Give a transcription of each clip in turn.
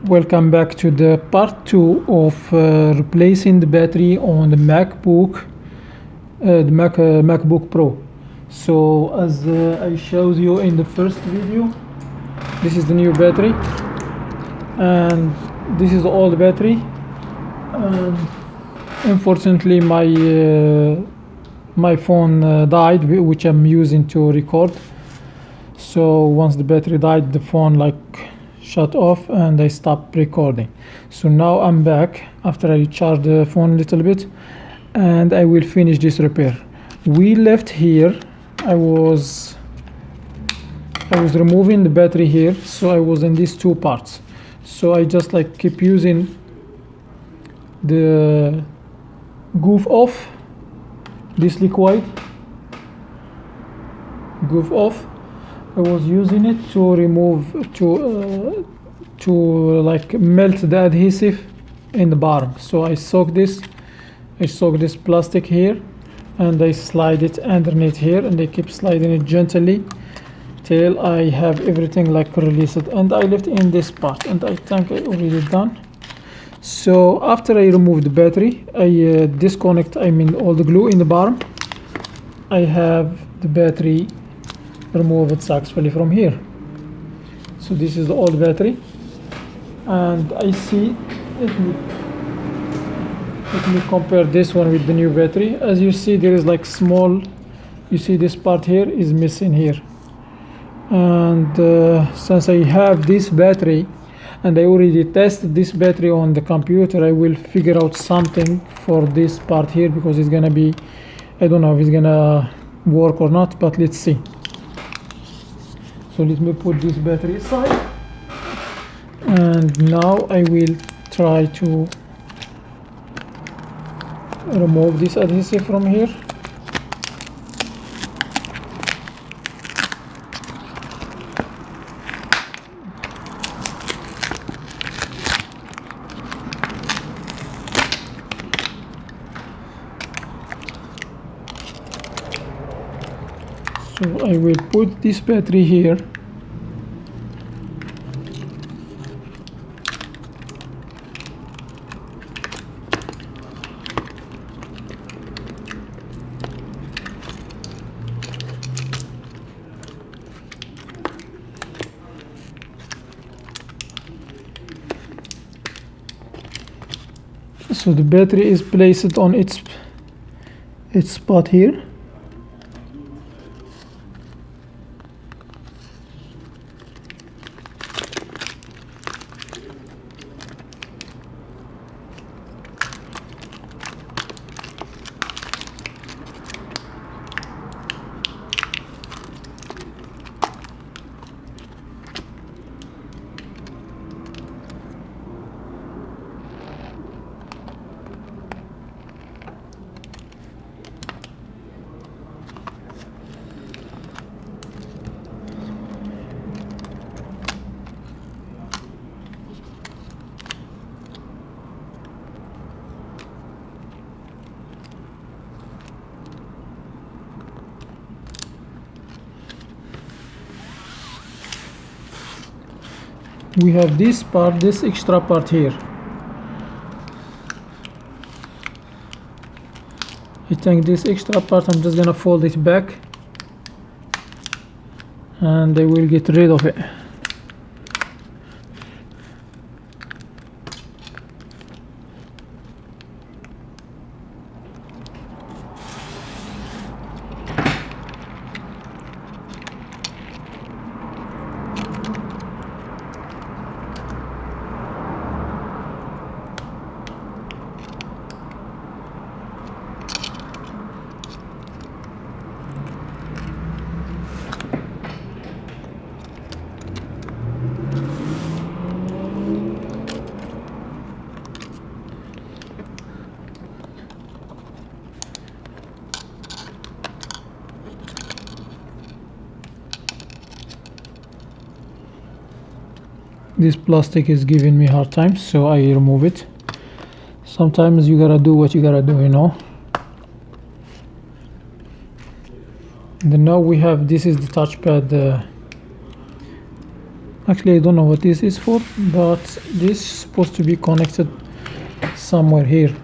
Welcome back to the part 2 of replacing the battery on the MacBook Pro. So as I showed you in the first video, this is the new battery and this is the old battery, and unfortunately my phone died, which I'm using to record. So once the battery died, the phone shut off and I stopped recording. So now I'm back after I recharged the phone a little bit, and I will finish this repair. We left here, I was removing the battery here, so I was in these two parts. So I just keep using the goof off, this liquid goof off. I was using it to remove, to melt the adhesive in the bottom. So I soak this plastic here and I slide it underneath here, and I keep sliding it gently till I have everything released, and I left in this part, and I think I already done. So after I remove the battery, I disconnect all the glue in the bottom. I have the battery removed successfully from here. So this is the old battery, and I see, let me compare this one with the new battery. As you see, there is small, you see this part here is missing here, and since I have this battery and I already tested this battery on the computer, I will figure out something for this part here, because it's gonna be, I don't know if it's gonna work or not, but let's see. So let me put this battery aside, and now I will try to remove this adhesive from here. So I will put this battery here. So the battery is placed on its spot here. We have this part, this extra part here. I think this extra part, I'm just gonna fold it back and I will get rid of it. This plastic is giving me hard time, so I remove it. Sometimes you gotta do what you gotta do, you know. And then now we have, this is the touchpad Actually, I don't know what this is for, but this is supposed to be connected somewhere here.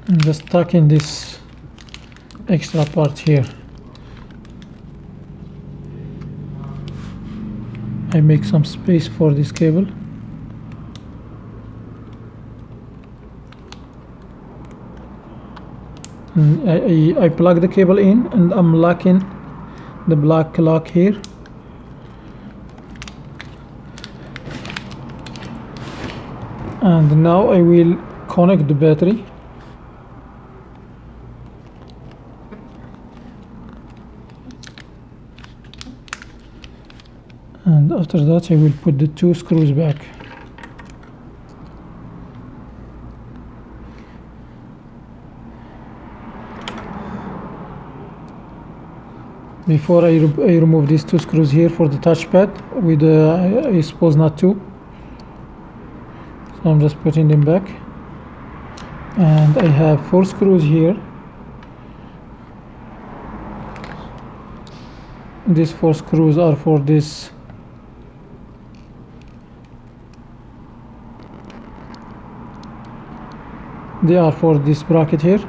I'm just tucking this extra part here. I make some space for this cable. And I plug the cable in, and I'm locking the black lock here. And now I will connect the battery. And after that I will put the 2 screws back. Before I remove these 2 screws here for the touchpad with I suppose not 2. So I'm just putting them back. And I have 4 screws here. These 4 screws are for this bracket here.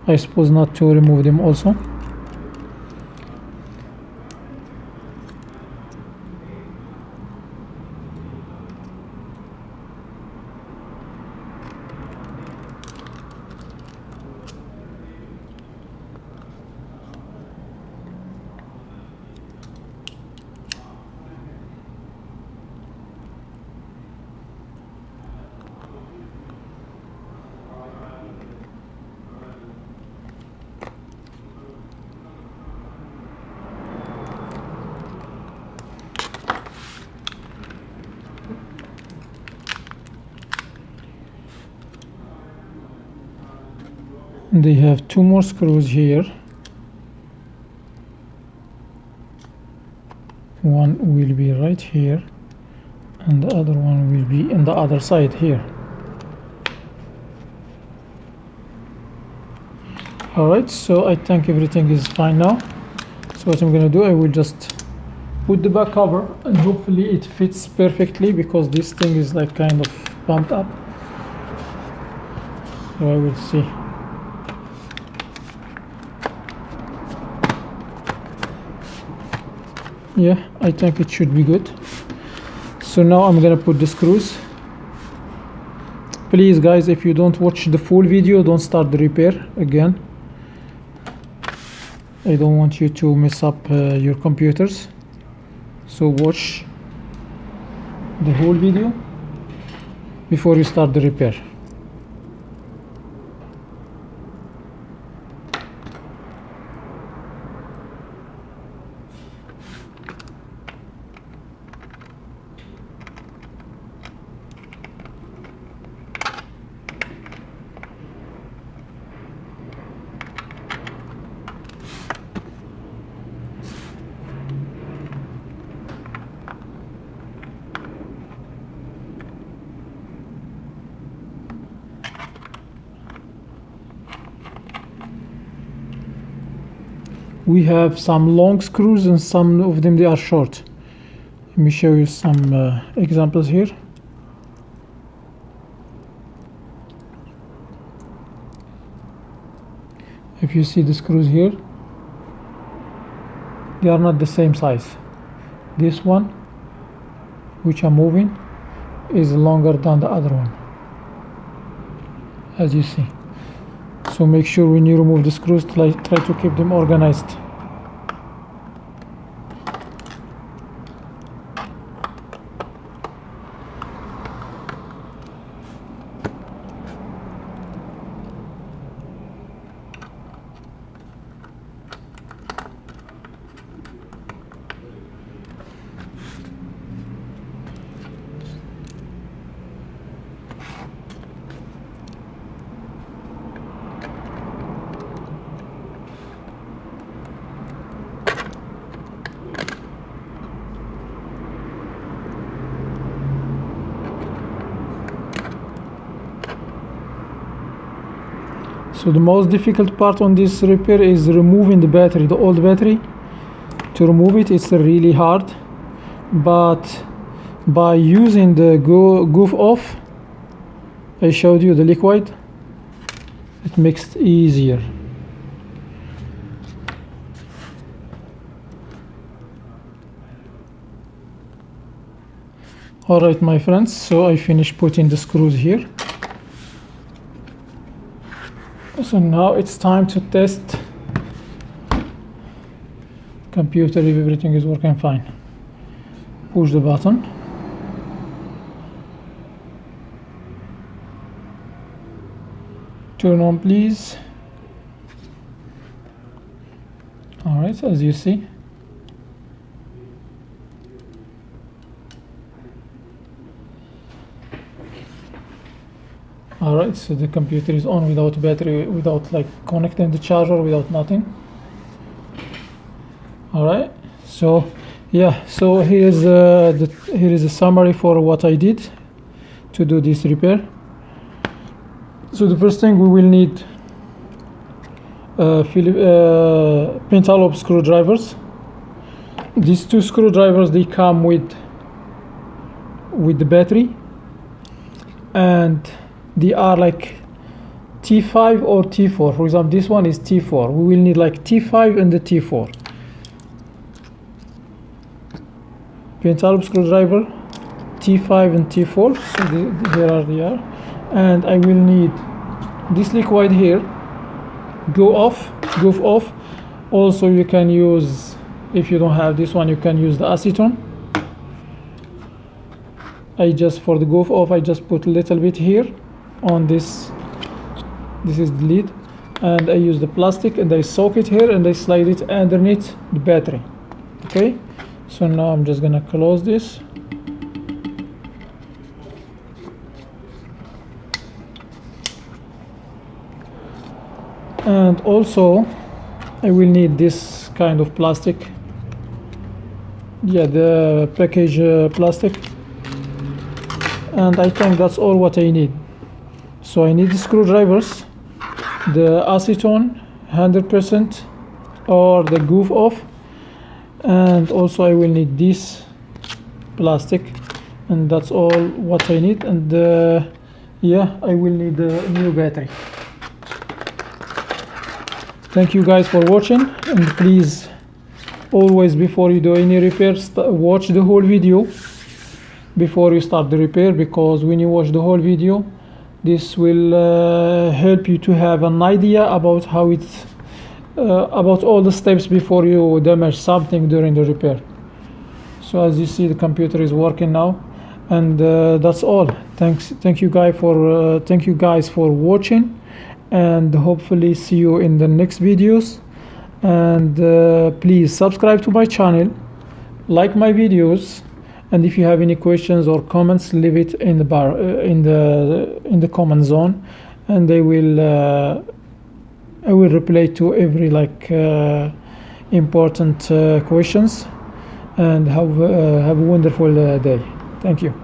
I suppose not to remove them also. They have 2 more screws here. One will be right here, and the other one will be in the other side here. Alright, so I think everything is fine now. So what I'm gonna do, I will just put the back cover, and hopefully it fits perfectly, because this thing is like kind of pumped up. So I will see. Yeah, I think it should be good. So now I'm gonna put the screws. Please guys, if you don't watch the full video, don't start the repair again. I don't want you to mess up your computers. So watch the whole video before you start the repair. We have some long screws and some of them they are short. Let me show you some examples here. If you see the screws here, they are not the same size. This one, which I'm moving, is longer than the other one, as you see. So make sure when you remove the screws, try to keep them organized. So the most difficult part on this repair is removing the battery, the old battery. To remove it, it's really hard, but by using the goof off, I showed you the liquid, it makes it easier. Alright my friends, so I finished putting the screws here. So now it's time to test computer if everything is working fine. Push the button. Turn on please. Alright, as you see. Alright, so the computer is on without battery, without like connecting the charger, without nothing. Alright, so yeah, so here is a summary for what I did to do this repair. So the first thing we will need pentalobe screwdrivers. These two screwdrivers, they come with the battery, and they are like T5 or T4. For example, this one is T4. We will need like T5 and the T4. Pentalobe screwdriver, T5 and T4. So here they are. And I will need this liquid here, goof off. Also you can use, if you don't have this one, you can use the acetone. For the goof off, I just put a little bit here on this is the lid, and I use the plastic and I soak it here and I slide it underneath the battery. Okay, so now I'm just gonna close this. And also I will need this kind of plastic, the package plastic, and I think that's all what I need. So I need the screwdrivers, the acetone 100% or the goof off, and also I will need this plastic, and that's all what I need. And I will need a new battery. Thank you guys for watching, and please always, before you do any repairs, watch the whole video before you start the repair, because when you watch the whole video, this will help you to have an idea about how it's about all the steps before you damage something during the repair. So as you see, the computer is working now, and that's all. Thank you guys for watching, and hopefully see you in the next videos. And please subscribe to my channel, like my videos, and if you have any questions or comments, leave it in the comment zone, and I will reply to every important questions. And have a wonderful day. Thank you.